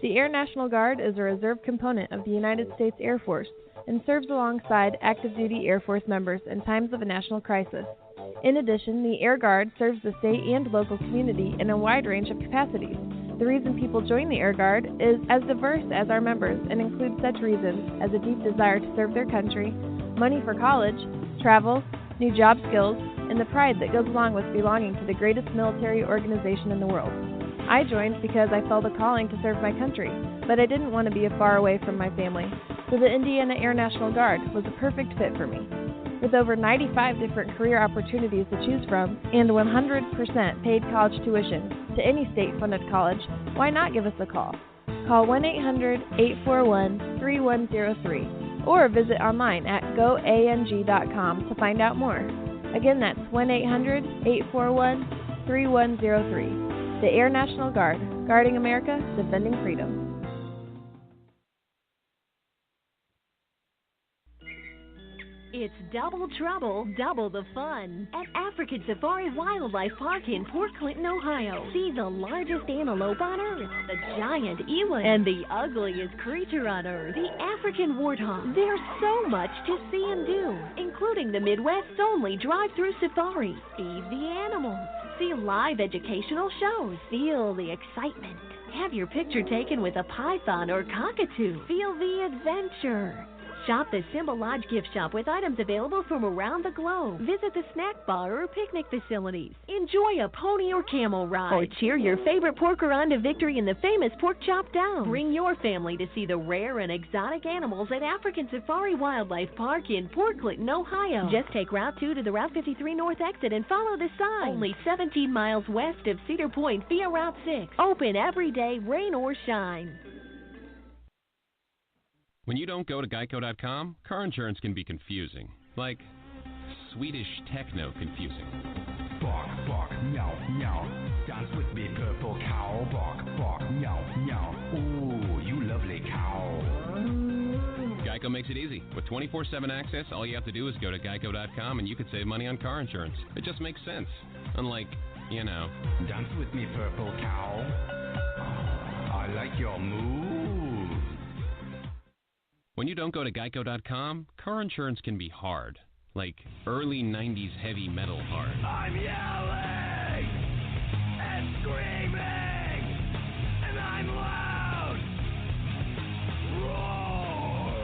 The Air National Guard is a reserve component of the United States Air Force and serves alongside active duty Air Force members in times of a national crisis. In addition, the Air Guard serves the state and local community in a wide range of capacities. The reason people join the Air Guard is as diverse as our members and includes such reasons as a deep desire to serve their country, money for college, travel, new job skills, and the pride that goes along with belonging to the greatest military organization in the world. I joined because I felt a calling to serve my country, but I didn't want to be far away from my family, so the Indiana Air National Guard was a perfect fit for me. With over 95 different career opportunities to choose from and 100% paid college tuition to any state-funded college, why not give us a call? Call 1-800-841-3103 or visit online at goang.com to find out more. Again, that's 1-800-841-3103. The Air National Guard, guarding America, defending freedom. It's double trouble, double the fun at African Safari Wildlife Park in Port Clinton, Ohio. See the largest antelope on Earth, the giant eland, and the ugliest creature on Earth, the African warthog. There's so much to see and do, including the Midwest's only drive-through safari. Feed the animals, see live educational shows, feel the excitement, have your picture taken with a python or cockatoo, feel the adventure. Shop the Simba Lodge gift shop with items available from around the globe. Visit the snack bar or picnic facilities. Enjoy a pony or camel ride. Or cheer your favorite porker on to victory in the famous Pork Chop Down. Bring your family to see the rare and exotic animals at African Safari Wildlife Park in Port Clinton, Ohio. Just take Route 2 to the Route 53 North exit and follow the sign. Only 17 miles west of Cedar Point via Route 6. Open every day, rain or shine. When you don't go to Geico.com, car insurance can be confusing. Like Swedish techno confusing. Bark, bark, meow, meow. Dance with me, purple cow. Bark, bark, meow, meow. Ooh, you lovely cow. Geico makes it easy. With 24/7 access, all you have to do is go to Geico.com and you could save money on car insurance. It just makes sense. Unlike, you know. Dance with me, purple cow. I like your move. When you don't go to Geico.com, car insurance can be hard. Like early 90s heavy metal hard. I'm yelling and screaming and I'm loud. Roar.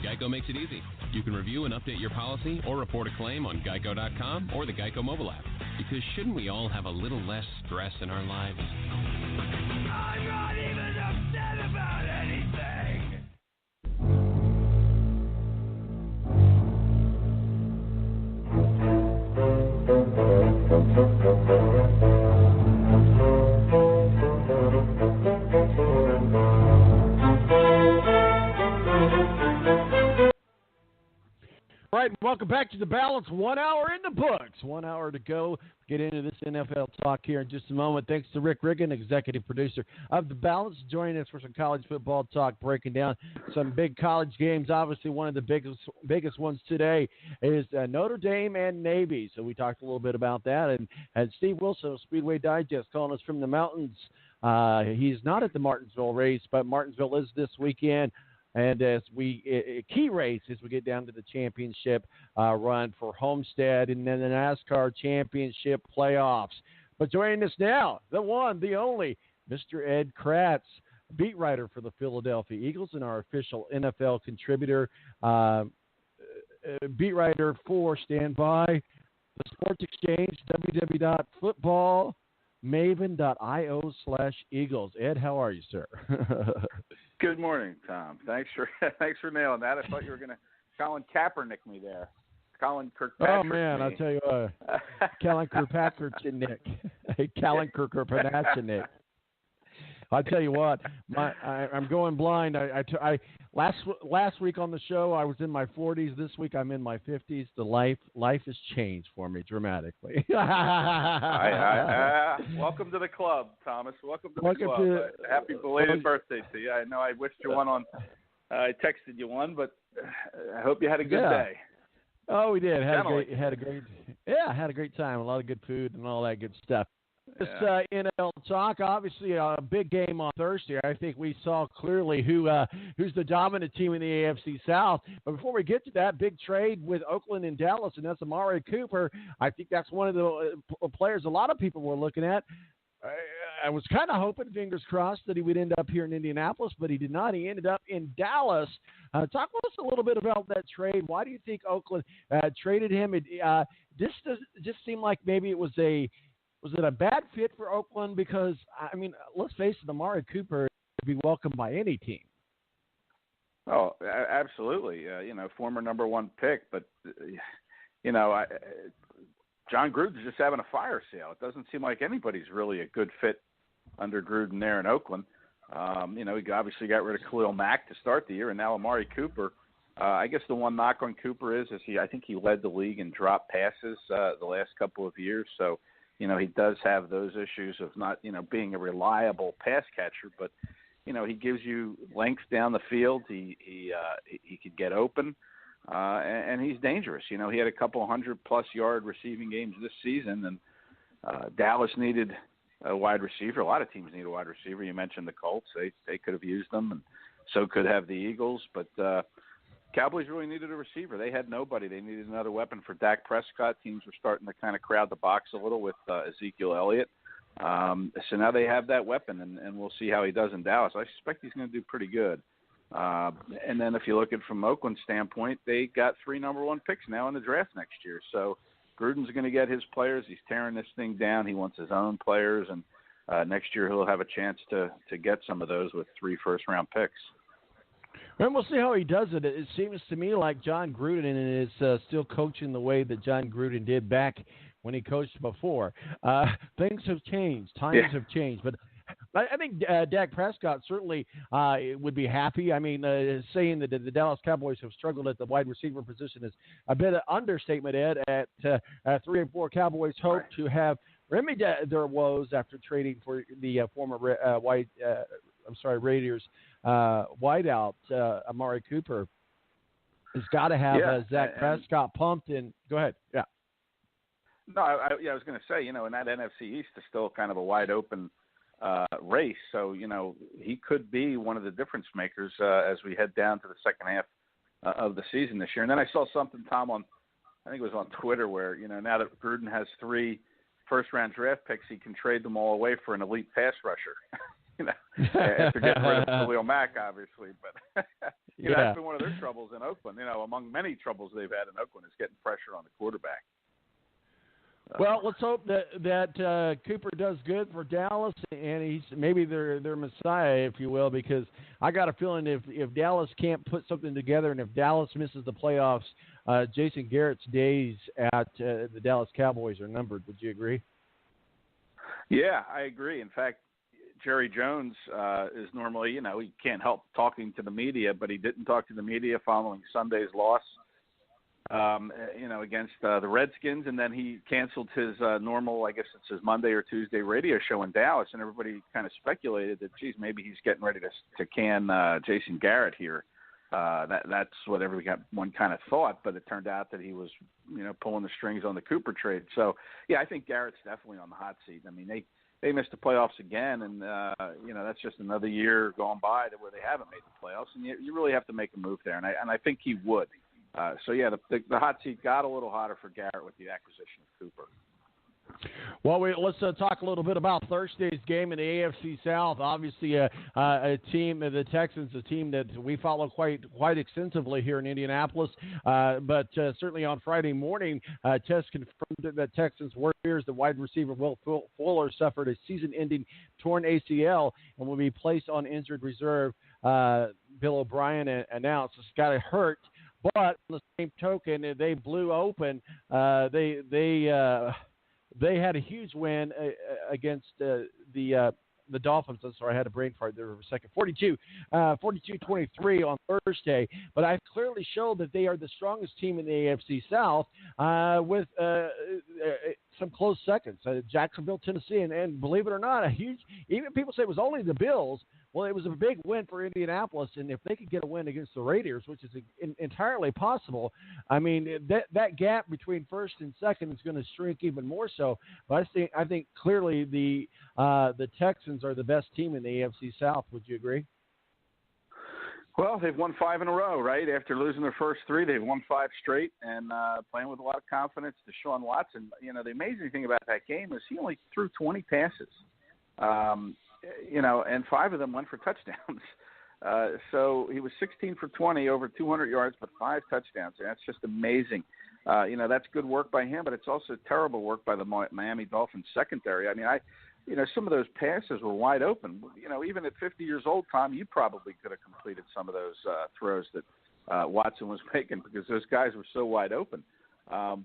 Geico makes it easy. You can review and update your policy or report a claim on Geico.com or the Geico mobile app. Because shouldn't we all have a little less stress in our lives? I'm not even upset about anything. All right, welcome back to the Balance. 1 hour in the books. 1 hour to go. Get into this NFL talk here in just a moment. Thanks to Rick Riggin, executive producer of the Balance, joining us for some college football talk, breaking down some big college games. Obviously, one of the biggest ones today is Notre Dame and Navy. So we talked a little bit about that. And Steve Wilson of Speedway Digest calling us from the mountains. He's not at the Martinsville race, but Martinsville is this weekend. And as a key race as we get down to the championship run for Homestead and then the NASCAR championship playoffs. But joining us now, the one, the only, Mr. ed-kracz, beat writer for the Philadelphia Eagles and our official NFL contributor, beat writer for Standby, the Sports Exchange, www.footballmaven.io/Eagles. Ed, how are you, sir? Good morning, Tom. Thanks for nailing that. I thought you were going to Colin Kaepernick me there. Colin Kirkpatrick. Oh man, I'll tell you what, Colin Kirkpatrick. Colin Kirkpatrick. I'll tell you what, I'm going blind. Last week on the show I was in my 40s. This week I'm in my 50s. The life has changed for me dramatically. Welcome to the club, Thomas. Welcome to the club. Happy belated birthday to you. I know I wished you one on. I texted you one, but I hope you had a good day. Oh, we did. Had a great time. A lot of good food and all that good stuff. This NFL talk, obviously a big game on Thursday. I think we saw clearly who's the dominant team in the AFC South. But before we get to that, big trade with Oakland and Dallas, and that's Amari Cooper. I think that's one of the players a lot of people were looking at. I was kind of hoping, fingers crossed, that he would end up here in Indianapolis, but he did not. He ended up in Dallas. Talk to us a little bit about that trade. Why do you think Oakland traded him? This just seemed like maybe it was it a bad fit for Oakland? Because, I mean, let's face it, Amari Cooper would be welcomed by any team. Oh, absolutely. Former number one pick, but, John Gruden's just having a fire sale. It doesn't seem like anybody's really a good fit under Gruden there in Oakland. He obviously got rid of Khalil Mack to start the year, and now Amari Cooper. I guess the one knock on Cooper is I think he led the league in drop passes the last couple of years. So, he does have those issues of not, being a reliable pass catcher, but, he gives you length down the field. He could get open. And he's dangerous. He had a couple 100-plus-yard receiving games this season, and Dallas needed a wide receiver. A lot of teams need a wide receiver. You mentioned the Colts. They could have used them, and so could have the Eagles. But Cowboys really needed a receiver. They had nobody. They needed another weapon for Dak Prescott. Teams were starting to kind of crowd the box a little with Ezekiel Elliott. So now they have that weapon, and we'll see how he does in Dallas. I suspect he's going to do pretty good. And then if you look at it from Oakland's standpoint, they got 3 number 1 picks now in the draft next year. So Gruden's going to get his players. He's tearing this thing down. He wants his own players, and next year he'll have a chance to get some of those with 3 first-round picks. And we'll see how he does it. It seems to me like John Gruden is still coaching the way that John Gruden did back when he coached before. Things have changed. Times have changed. But I think Dak Prescott certainly would be happy. I mean, saying that the Dallas Cowboys have struggled at the wide receiver position is a bit of understatement, Ed. At 3 and 4, Cowboys hope to have remedied their woes after trading for the former Raiders wideout Amari Cooper. Has got to have Dak Prescott pumped. And go ahead, yeah. No, I was going to say, in that NFC East is still kind of a wide open race. So, he could be one of the difference makers as we head down to the second half of the season this year. And then I saw something, Tom, I think it was on Twitter where, now that Gruden has 3 first-round draft picks, he can trade them all away for an elite pass rusher. After getting rid of Khalil Mack, obviously. But, that's been one of their troubles in Oakland. Among many troubles they've had in Oakland is getting pressure on the quarterback. Well, let's hope that Cooper does good for Dallas, and he's maybe their Messiah, if you will, because I got a feeling if Dallas can't put something together and if Dallas misses the playoffs, Jason Garrett's days at the Dallas Cowboys are numbered. Would you agree? Yeah, I agree. In fact, Jerry Jones is normally, he can't help talking to the media, but he didn't talk to the media following Sunday's loss. Against the Redskins, and then he canceled his normal, I guess it's his Monday or Tuesday radio show in Dallas, and everybody kind of speculated that, geez, maybe he's getting ready to can Jason Garrett here. That's what everyone kind of thought, but it turned out that he was, pulling the strings on the Cooper trade. So, yeah, I think Garrett's definitely on the hot seat. I mean, they missed the playoffs again, and, that's just another year going by where they haven't made the playoffs, and you really have to make a move there, and I think he would. The hot seat got a little hotter for Garrett with the acquisition of Cooper. Well, let's talk a little bit about Thursday's game in the AFC South. Obviously, a team, the Texans, a team that we follow quite extensively here in Indianapolis. But certainly on Friday morning, Tess confirmed that Texans Warriors, the wide receiver Will Fuller, suffered a season-ending torn ACL and will be placed on injured reserve. Bill O'Brien announced it's got to hurt. But on the same token, they blew open. They had a huge win against the Dolphins. I'm sorry, I had a brain fart there for a second. 42-23 on Thursday. But I clearly showed that they are the strongest team in the AFC South with some close seconds. Jacksonville, Tennessee, and believe it or not, even people say it was only the Bills. Well, it was a big win for Indianapolis, and if they could get a win against the Raiders, which is entirely possible, I mean, that gap between first and second is going to shrink even more so. But I think clearly the Texans are the best team in the AFC South. Would you agree? Well, they've won 5 in a row, right? After losing their first 3, they've won 5 straight and playing with a lot of confidence. Deshaun Watson, the amazing thing about that game is he only threw 20 passes, and 5 of them went for touchdowns. So he was 16 for 20, over 200 yards, but 5 touchdowns. And that's just amazing. That's good work by him, but it's also terrible work by the Miami Dolphins secondary. I mean, some of those passes were wide open. Even at 50 years old, Tom, you probably could have completed some of those throws that Watson was making because those guys were so wide open. I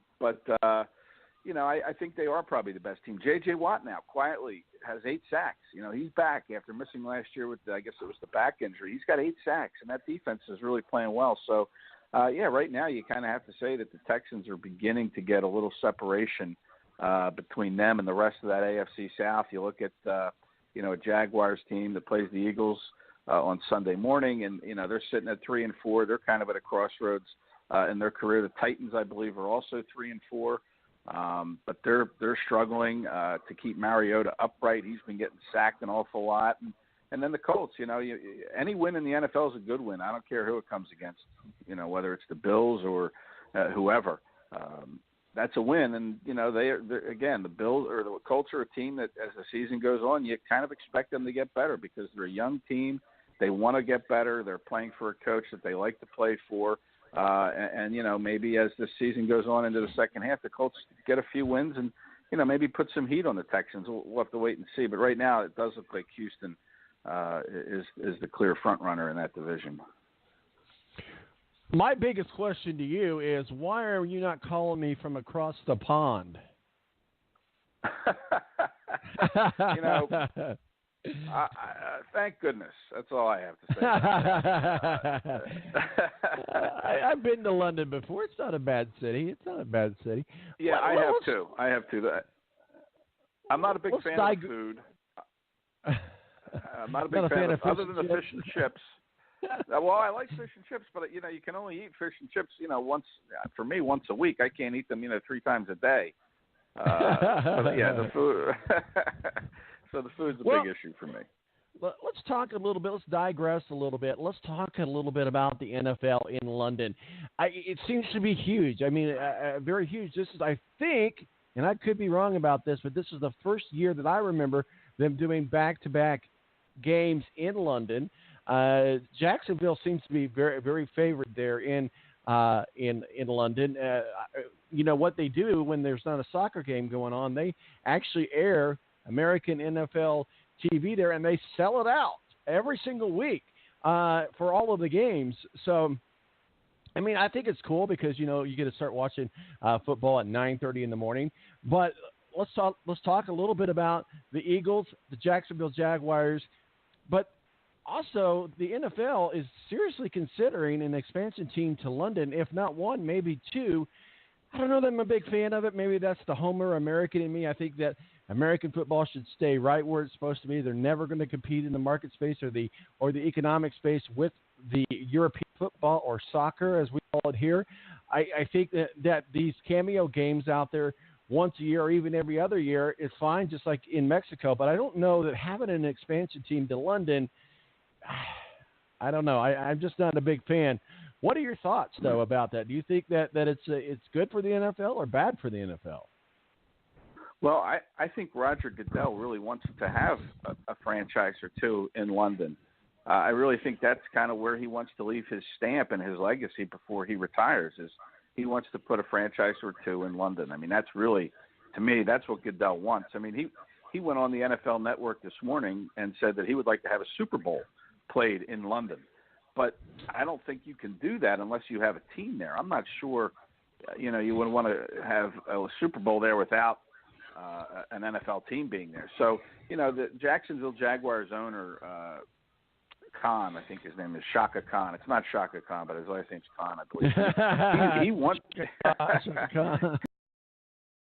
think they are probably the best team. J.J. Watt now quietly has 8 sacks. He's back after missing last year with, I guess it was the back injury. He's got 8 sacks, and that defense is really playing well. So, right now you kind of have to say that the Texans are beginning to get a little separation between them and the rest of that AFC South. You look at, a Jaguars team that plays the Eagles on Sunday morning, and, they're sitting at 3-4. They're kind of at a crossroads in their career. The Titans, I believe, are also 3-4. But they're struggling to keep Mariota upright. He's been getting sacked an awful lot. And then the Colts, any win in the NFL is a good win. I don't care who it comes against, whether it's the Bills or whoever. That's a win. And, they're again, the Bills or the Colts are a team that as the season goes on, you kind of expect them to get better because they're a young team. They want to get better. They're playing for a coach that they like to play for. Maybe as the season goes on into the second half, the Colts get a few wins and, maybe put some heat on the Texans. We'll have to wait and see. But right now it does look like Houston is the clear front runner in that division. My biggest question to you is, why are you not calling me from across the pond? Thank goodness. That's all I have to say. I've been to London before. It's not a bad city. Yeah, I have too. I'm not a big fan of food. I'm not a big fan of other than the fish and chips. Well, I like fish and chips, but you can only eat fish and chips, once a week. I can't eat them, 3 times a day. The food. So the food's a big issue for me. Let's talk a little bit. Let's digress a little bit. Let's talk a little bit about the NFL in London. It seems to be huge. I mean, very huge. This is, I think, and I could be wrong about this, but this is the first year that I remember them doing back-to-back games in London. Jacksonville seems to be very, very favored there in London. What they do when there's not a soccer game going on, they actually air American NFL TV there, and they sell it out every single week for all of the games. So, I mean, I think it's cool because, you get to start watching football at 9:30 in the morning. But let's talk a little bit about the Eagles, the Jacksonville Jaguars, but also the NFL is seriously considering an expansion team to London, if not 1, maybe 2. I don't know that I'm a big fan of it. Maybe that's the Homer American in me. I think that American football should stay right where it's supposed to be. They're never going to compete in the market space or the economic space with the European football or soccer, as we call it here. I think that these cameo games out there once a year or even every other year is fine, just like in Mexico. But I don't know that having an expansion team to London, I don't know. I'm just not a big fan. What are your thoughts, though, about that? Do you think that it's good for the NFL or bad for the NFL? Well, I think Roger Goodell really wants to have a franchise or 2 in London. I really think that's kind of where he wants to leave his stamp and his legacy before he retires, is he wants to put a franchise or 2 in London. I mean, that's really, to me, that's what Goodell wants. I mean, he went on the NFL Network this morning and said that he would like to have a Super Bowl played in London. But I don't think you can do that unless you have a team there. I'm not sure, you wouldn't want to have a Super Bowl there without an NFL team being there. So, the Jacksonville Jaguars owner, Khan, I think his name is Shaka Khan. It's not Shaka Khan, but his last name's Khan, I believe. He wants